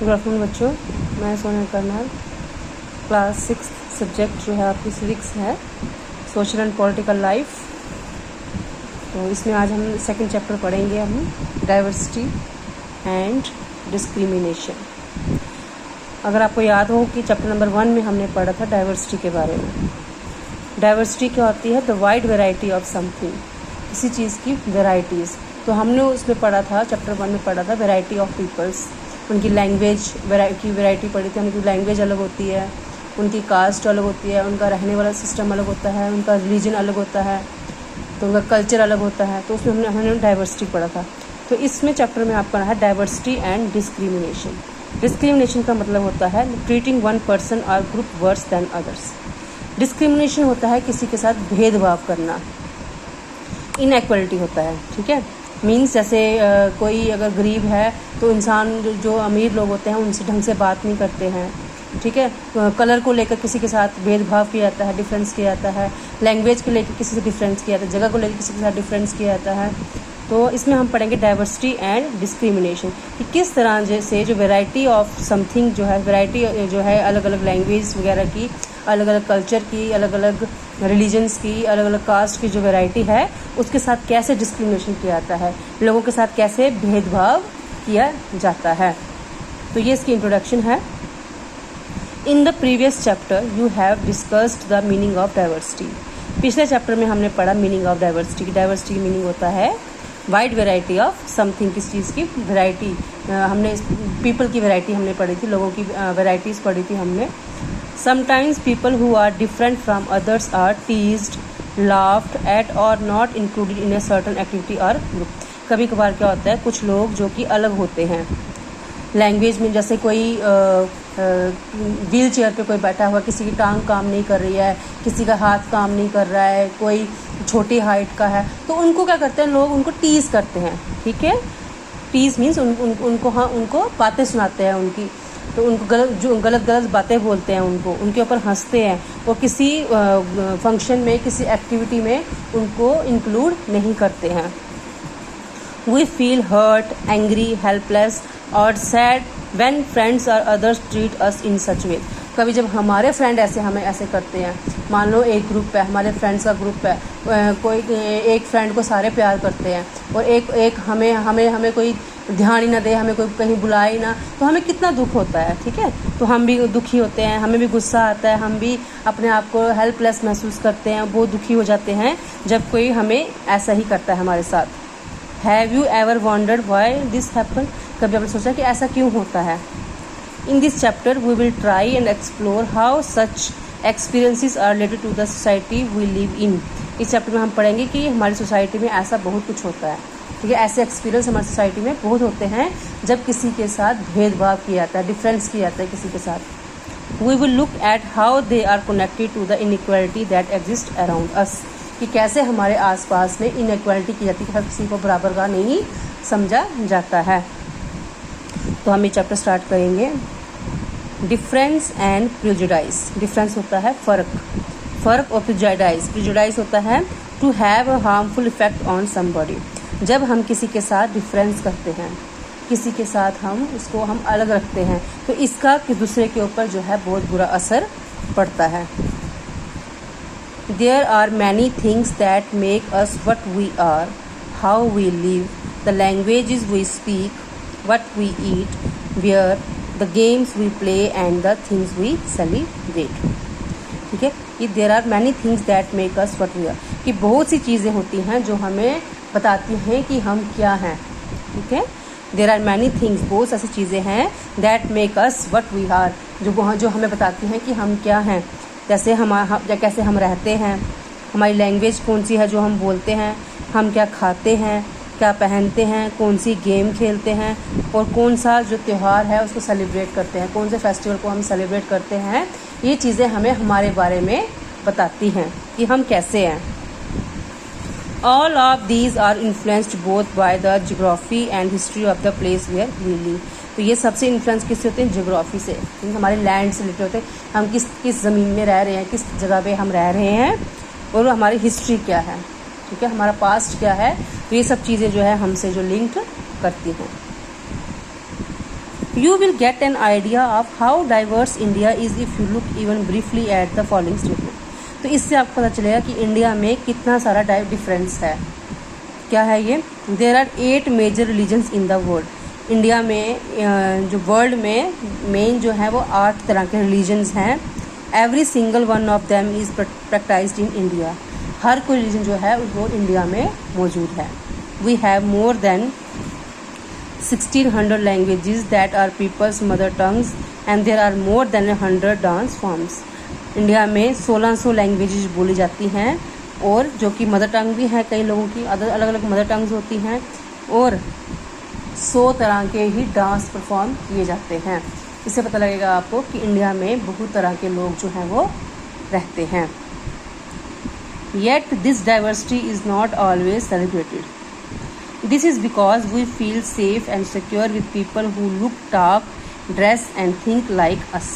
Good afternoon बच्चों, मैं Sonal colonel. Class 6 subject जो है आपकी सिविक्स है, सोशल एंड पॉलिटिकल लाइफ। तो इसमें आज हम सेकंड चैप्टर पढ़ेंगे, हम डाइवर्सिटी एंड डिस्क्रिमिनेशन। अगर आपको याद हो कि चैप्टर नंबर 1 में हमने पढ़ा था डाइवर्सिटी के बारे में। डाइवर्सिटी क्या होती है? The wide variety of something, किसी चीज़ की वेराइटीज़। तो हमने उसमें पढ़ा था, चैप्टर 1 में पढ़ा था वेराइटी ऑफ पीपल्स, उनकी लैंग्वेज की वैरायटी पढ़ी थी। उनकी लैंग्वेज अलग होती है, उनकी कास्ट अलग होती है, उनका रहने वाला सिस्टम अलग होता है, उनका रिलीजन अलग होता है, तो उनका कल्चर अलग होता है। तो उसमें हमने डाइवर्सिटी पढ़ा था। तो इसमें चैप्टर में आपका है डाइवर्सिटी एंड डिस्क्रिमिनेशन। डिस्क्रिमिनेशन का मतलब होता है ट्रीटिंग वन पर्सन और group verse then others. Discrimination होता है किसी के साथ भेदभाव करना, इनएक्वलिटी होता है। ठीक है, मीन्स जैसे कोई अगर गरीब है तो इंसान जो अमीर लोग होते हैं उनसे ढंग से बात नहीं करते हैं। ठीक है, कलर को लेकर किसी के साथ भेदभाव किया जाता है, डिफरेंस किया जाता है। लैंग्वेज को लेकर किसी से डिफरेंस किया जाता है, जगह को लेकर किसी के साथ डिफरेंस किया जाता है। तो इसमें हम पढ़ेंगे डाइवर्सिटी एंड डिस्क्रिमिनेशन कि किस तरह से जो वैरायटी ऑफ समथिंग जो है, वैरायटी जो है अलग अलग लैंग्वेज वगैरह की, अलग अलग कल्चर की, अलग अलग रिलीजन्स की, अलग अलग कास्ट की जो वैरायटी है उसके साथ कैसे डिस्क्रिमिनेशन किया जाता है, लोगों के साथ कैसे भेदभाव किया जाता है। तो ये इसकी इंट्रोडक्शन है। In the previous chapter you have discussed the meaning of diversity. पिछले चैप्टर में हमने पढ़ा मीनिंग ऑफ डाइवर्सिटी की। डाइवर्सिटी की मीनिंग होता है वाइड वेराइटी ऑफ समथिंग, किस चीज़ की वैरायटी। हमने पीपल की वैरायटी हमने पढ़ी थी, लोगों की वैराइटीज़ पढ़ी थी हमने। Sometimes people who are different from others are teased, laughed at or not included in a certain activity or group। कभी कभार क्या होता है, कुछ लोग जो कि अलग होते हैं लैंग्वेज में, जैसे कोई व्हील चेयर पे कोई बैठा हुआ, किसी की टांग काम नहीं कर रही है, किसी का हाथ काम नहीं कर रहा है, कोई छोटी हाइट का है, तो उनको क्या करते हैं लोग, उनको टीज करते हैं। ठीक है, टीज मीन्स उनको बातें सुनाते हैं उनकी, तो उनको गलत बातें बोलते हैं, उनके ऊपर हंसते हैं, और किसी फंक्शन में, किसी एक्टिविटी में उनको इंक्लूड नहीं करते हैं। We feel hurt, angry, helpless और सैड व्हेन फ्रेंड्स और others treat us in such way. कभी जब हमारे फ्रेंड हमें ऐसे करते हैं, मान लो एक ग्रुप है, हमारे फ्रेंड्स का ग्रुप है, कोई एक फ्रेंड को सारे प्यार करते हैं और एक हमें कोई ध्यान ही ना दे, हमें कोई कहीं बुलाए ना, तो हमें कितना दुख होता है। ठीक है, तो हम भी दुखी होते हैं, हमें भी गुस्सा आता है, हम भी अपने आप को हेल्पलेस महसूस करते हैं, बहुत दुखी हो जाते हैं जब कोई हमें ऐसा ही करता है हमारे साथ। Have you ever wondered why this happen? कभी आपने सोचा कि ऐसा क्यों होता है? In this chapter we will try and explore how such experiences are related to the society we live in. इस चैप्टर में हम पढ़ेंगे कि हमारी सोसाइटी में ऐसा बहुत कुछ होता है। ठीक है, ऐसे एक्सपीरियंस हमारी सोसाइटी में बहुत होते हैं जब किसी के साथ भेदभाव किया जाता है, डिफरेंस किया जाता है किसी के साथ। We will look at how they are connected to the inequality that exist around us, कि कैसे हमारे आसपास में इनइक्वालिटी की जाती है, हर किसी को बराबर का नहीं समझा जाता है। तो हम ये चैप्टर स्टार्ट करेंगे। Difference and prejudice. डिफरेंस होता है फ़र्क, और प्रेजुडाइज होता है to have a harmful effect on somebody. जब हम किसी के साथ डिफरेंस करते हैं, किसी के साथ हम अलग रखते हैं, तो इसका दूसरे के ऊपर जो है बहुत बुरा असर पड़ता है। There are many things that make us what we are, how we live, the languages we speak, what we eat, wear, the games we play and the things we celebrate। ठीक है, ये there are many things that make us what we are, कि बहुत सी चीज़ें होती हैं जो हमें बताती हैं कि हम क्या हैं। ठीक है, there are many things, बहुत ऐसी चीज़ें हैं that make us what we are, जो हमें बताती हैं कि हम क्या हैं। जैसे कैसे हम रहते हैं, हमारी लैंग्वेज कौन सी है जो हम बोलते हैं, हम क्या खाते हैं, क्या पहनते हैं, कौन सी गेम खेलते हैं, और कौन सा जो त्यौहार है उसको सेलिब्रेट करते हैं, कौन से फेस्टिवल को हम सेलिब्रेट करते हैं। ये चीज़ें हमें हमारे बारे में बताती हैं कि हम कैसे हैं। All of these are influenced both by the geography and history of the place where we live। तो ये सबसे इन्फ्लुएंस किससे होते हैं? ज्योग्राफी से, हमारे लैंड से रिलेटेड होते हैं, हम किस ज़मीन में रह रहे हैं, किस जगह पे हम रह रहे हैं, और हमारी हिस्ट्री क्या है। ठीक है, हमारा पास्ट क्या है। तो ये सब चीज़ें जो है हमसे जो लिंक करती हैं। You will get an idea of how diverse India is if you look even briefly at the following statement. तो इससे आपको पता चलेगा कि इंडिया में कितना सारा डिफरेंस है. क्या है ये? There are 8 major religions in the world. India में जो वर्ल्ड में मेन जो है वो 8 तरह के रिलीजन्स हैं. Every single one of them is practised in India. हर कोई रिलीजन जो है वो इंडिया में मौजूद है. We have more than 1600 languages that are people's mother tongues and there are more than 100 dance forms. India में 1600 लैंग्वेजेस बोली जाती हैं और जो कि मदर टंग भी है, कई लोगों की अलग अलग मदर टंग्स होती हैं और 100 तरह के ही डांस परफॉर्म किए जाते हैं. इससे पता लगेगा आपको कि इंडिया में बहुत तरह के लोग जो हैं वो रहते हैं. Yet this diversity is not always celebrated. This is because we feel safe and secure with people who look, talk, dress and think like us.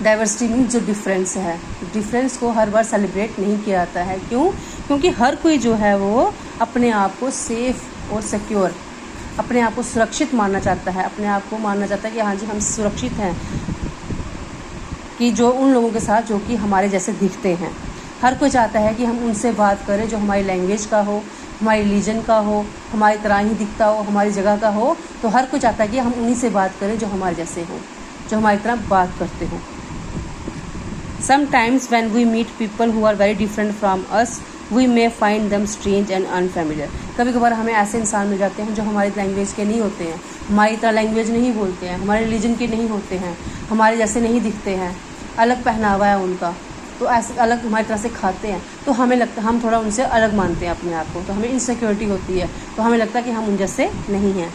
Diversity means जो डिफरेंस है, डिफरेंस को हर बार सेलिब्रेट नहीं किया जाता है. क्यों? क्योंकि हर कोई जो है वो अपने आप को सेफ और सिक्योर, अपने आप को सुरक्षित मानना चाहता है. अपने आप को मानना चाहता है कि हाँ जी हम सुरक्षित हैं, कि जो उन लोगों के साथ जो कि हमारे जैसे दिखते हैं. हर कोई चाहता है कि हम उनसे बात करें जो हमारी लैंग्वेज का हो, हमारी रिलीजन का हो, हमारी तरह ही दिखता हो, हमारी जगह का हो. तो हर कोई चाहता है कि हम उन्हीं से बात करें जो हमारे जैसे हो, जो हमारी तरह बात करते हो. Sometimes when we meet people who are very different from us, we may find them strange and unfamiliar. कभी कभार हमें ऐसे इंसान मिल जाते हैं जो हमारी लैंग्वेज के नहीं होते हैं, हमारी तरह लैंग्वेज नहीं बोलते हैं, हमारे रिलीजन के नहीं होते हैं, हमारे जैसे नहीं दिखते हैं, अलग पहनावा है उनका, तो ऐसे अलग हमारी तरह से खाते हैं. तो हमें लगता है हम थोड़ा उनसे अलग मानते हैं अपने आप को, तो हमें इनसिक्योरिटी होती है. तो हमें लगता है कि हम उन जैसे नहीं हैं,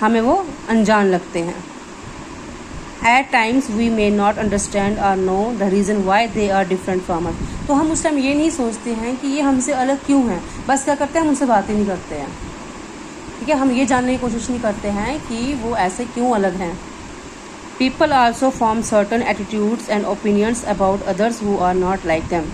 हमें वो अनजान लगते हैं. At times we may not understand or know the reason why they are different from us. तो हम उस टाइम ये नहीं सोचते हैं कि ये हमसे अलग क्यों हैं, बस क्या करते हैं हम उनसे बातें नहीं करते हैं. ठीक है, हम ये जानने की कोशिश नहीं करते हैं कि वो ऐसे क्यों अलग हैं. People also form certain attitudes and opinions about others who are not like them.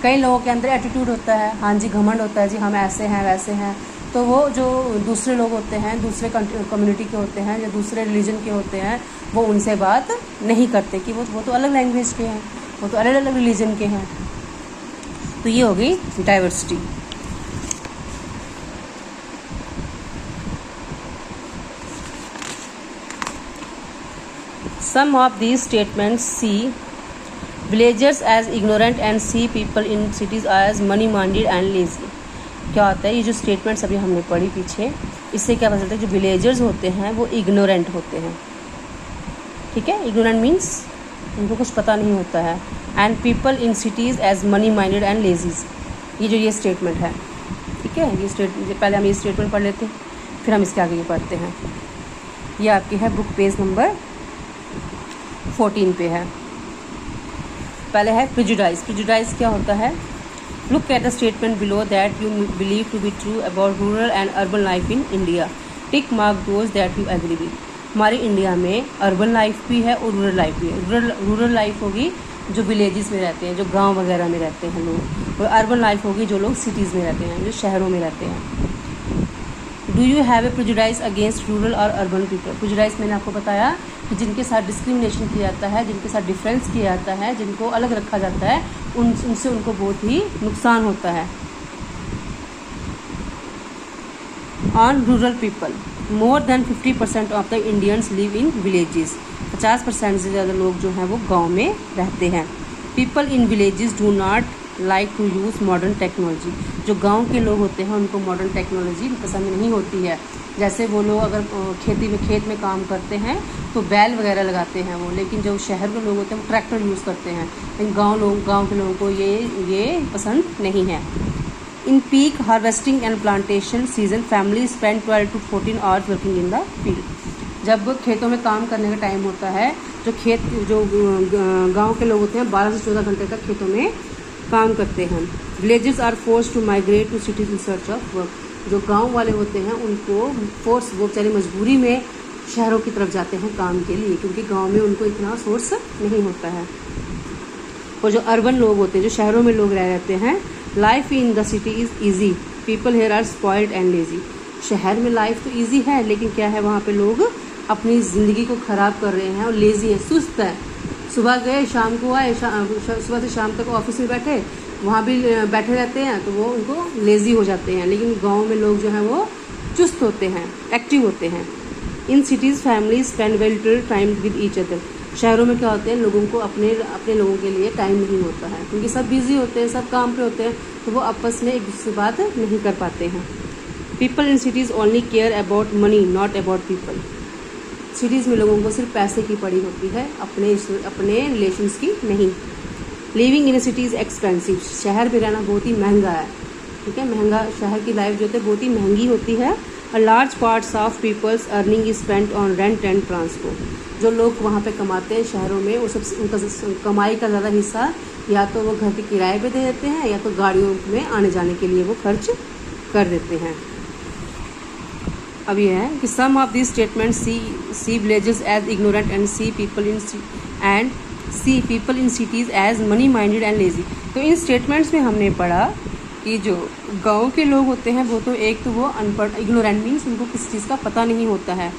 कई लोगों के अंदर एटीट्यूड होता है, हाँ जी घमंड होता है जी हम ऐसे हैं वैसे हैं. तो वो जो दूसरे लोग होते हैं, दूसरे कम्युनिटी के होते हैं या दूसरे रिलीजन के होते हैं, वो उनसे बात नहीं करते कि वो तो अलग लैंग्वेज के हैं, वो तो अलग अलग रिलीजन के हैं. तो ये हो गई diversity. Some of these statements see villagers as ignorant and see people in cities as money-minded and lazy. क्या होता है ये जो स्टेटमेंट्स अभी हमने पढ़ी पीछे, इससे क्या पता चलता है जो विलेजर्स होते हैं वो इग्नोरेंट होते हैं. ठीक है, इग्नोरेंट मीन्स उनको कुछ पता नहीं होता है. And people in cities as money minded and lazies. ये स्टेटमेंट है. ठीक है, ये स्टेटमेंट पहले हम ये स्टेटमेंट पढ़ लेते हैं, फिर हम इसके आगे ये पढ़ते हैं. ये आपकी है बुक पेज नंबर 14 पे है. पहले है प्रेजुडाइज. प्रेजुडाइज क्या होता है? Look at the statement below that you believe to be true about rural and urban life in India. Tick mark those that you agree with. हमारी इंडिया में urban life भी है और रूरल लाइफ भी है. रूरल लाइफ होगी जो villages में रहते हैं, जो गांव वगैरह में रहते हैं लोग, और अर्बन लाइफ होगी जो लोग सिटीज़ में रहते हैं, जो शहरों में रहते हैं. Do you have a prejudice against rural और अर्बन पीपल. प्रेजुडाइज मैंने आपको बताया कि जिनके साथ डिस्क्रिमिनेशन किया जाता है, जिनके साथ डिफरेंस किया जाता है, जिनको अलग रखा जाता है, उनसे उनको बहुत ही नुकसान होता है. On rural people, more than 50% of the Indians live in villages. 50% से ज़्यादा लोग जो हैं वो गांव में रहते हैं. People in villages do not like to use modern technology. जो गांव के लोग होते हैं उनको मॉडर्न टेक्नोलॉजी पसंद नहीं होती है. जैसे वो लोग अगर खेत में काम करते हैं तो बैल वगैरह लगाते हैं वो, लेकिन जो शहर के लोग होते हैं वो ट्रैक्टर यूज़ करते हैं. लेकिन गांव के लोगों को ये पसंद नहीं है. In peak harvesting and plantation season family spend 12 to 14 hours working in the field. जब खेतों में काम करने का टाइम होता है, जो गांव के लोग होते हैं 12 से 14 घंटे तक खेतों में काम करते हैं. Villages are force to migrate to cities in search of work. जो गांव वाले होते हैं उनको वो बेचारी मजबूरी में शहरों की तरफ जाते हैं काम के लिए, क्योंकि गांव में उनको इतना सोर्स नहीं होता है. और जो अर्बन लोग होते हैं, जो शहरों में लोग रहते हैं, life in the city is easy. People here are spoiled and lazy. शहर में लाइफ तो इजी है, लेकिन क्या है वहाँ पे लोग अपनी ज़िंदगी को ख़राब कर रहे हैं और लेज़ी है, सुस्त है। सुबह गए शाम को आए, सुबह से शाम तक ऑफिस में बैठे, वहाँ भी बैठे रहते हैं, तो वो उनको लेज़ी हो जाते हैं। लेकिन गाँव में लोग जो हैं वो चुस्त होते हैं, एक्टिव होते हैं। In cities family spend very little time with each other. शहरों में क्या होते हैं, लोगों को अपने लोगों के लिए टाइम नहीं होता है, क्योंकि सब बिजी होते हैं, सब काम पे होते हैं, तो वो आपस में एक दूसरे से बात नहीं कर पाते हैं। People in cities only care about money, not about people. Cities में लोगों को सिर्फ पैसे की पड़ी होती है, अपने रिलेशंस की नहीं। Living in city is expensive. शहर में रहना बहुत ही महंगा है, ठीक है, महंगा। शहर की लाइफ जो है बहुत ही महंगी होती है। A large parts of peoples earning is spent on rent and transport. जो लोग वहाँ पे कमाते हैं शहरों में, वो सब उनका कमाई का ज़्यादा हिस्सा या तो वो घर के किराए पे दे देते हैं, या तो गाड़ियों में आने जाने के लिए वो खर्च कर देते हैं। अब ये है कि some of this statement see villages as ignorant and see people in cities as money minded and lazy. तो इन स्टेटमेंट्स में हमने पढ़ा कि जो गांव के लोग होते हैं वो तो एक तो वो अनपढ़, इग्नोरेंट मीन्स उनको किसी चीज़ का पता नहीं होता है,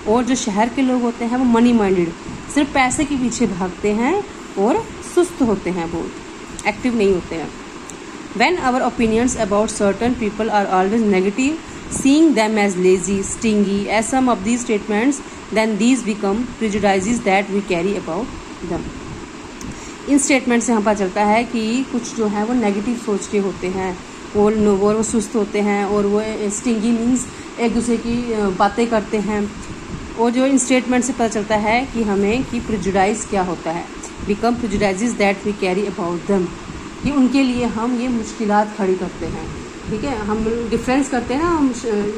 और जो शहर के लोग होते हैं वो मनी माइंडेड, सिर्फ पैसे के पीछे भागते हैं और सुस्त होते हैं, बहुत एक्टिव नहीं होते हैं। When our opinions about certain people are always negative, seeing them as lazy, stingy, as some of these statements, then these become prejudices that we carry about them. In statement से हम पता चलता है कि कुछ जो है वो नेगेटिव सोच के होते हैं, वो सुस्त होते हैं, और वो स्टिंगी मीन्स एक दूसरे की बातें करते हैं। और जो इन स्टेटमेंट से पता चलता है कि हमें कि प्रेजुडाइज क्या होता है। Become prejudices that we carry about them, कि उनके लिए हम ये मुश्किलात खड़ी करते हैं, ठीक है। हम डिफरेंस करते हैं ना, हम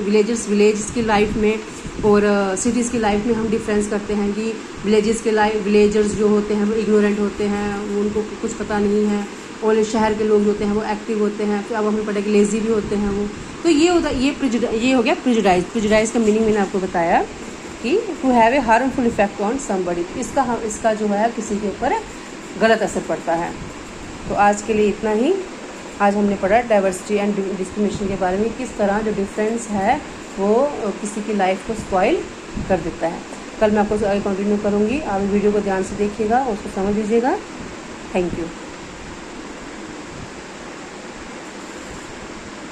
विलेज की लाइफ में और सिटीज़ की लाइफ में हम डिफरेंस करते हैं कि विलेजर्स जो होते हैं वो इग्नोरेंट होते हैं, वो उनको कुछ पता नहीं है, और शहर के लोग जो होते हैं वो एक्टिव होते हैं। फिर अब हमें पता है कि लेज़ी भी होते हैं वो। तो ये हो गया प्रेजुडाइज का मीनिंग मैंने आपको बताया कि to have a harmful effect on somebody. इसका जो है किसी के ऊपर गलत असर पड़ता है। तो आज के लिए इतना ही। आज हमने पढ़ा डाइवर्सिटी एंड डिस्क्रिमिनेशन के बारे में, किस तरह जो डिफरेंस है वो किसी की लाइफ को स्पॉइल कर देता है। कल मैं आपको आगे कंटिन्यू करूँगी। आप वीडियो को ध्यान से देखिएगा और उसको समझ लीजिएगा। Thank you.